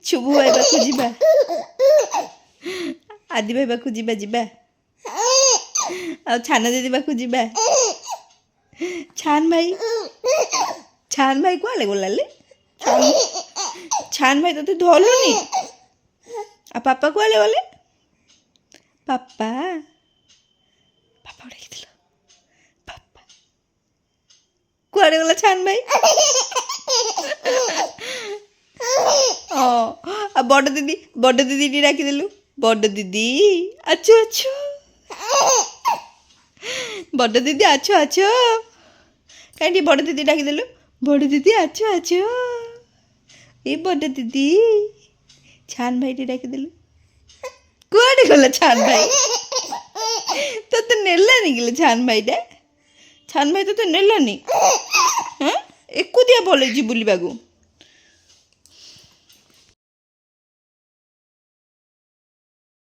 शुभु भाई पाखु जिबा आदि भाई पाखु जिबा जिबा आ छान दीदी पाखु जिबा छान भाई कुआले गलाले छान भाई तो धरलुनी आ पापा कुआले गले पापा पापा डाकिल पापा कुआले गला छान भाई बड़ दीदी डाकिदेलु बड़ दीदी अच्छो अच्छो बड़ दीदी अच्छो अच्छो कहीं बड़ दीदी डाकिदेलु बड़ दीदी अच्छो अच्छो ये बड़ दीदी छान भाई डाकिदेलु कुआड़े गला छान भाई तो नेलानी गिले छान भाई तो नेलानी हाँ एक दिया बोले बुलवाक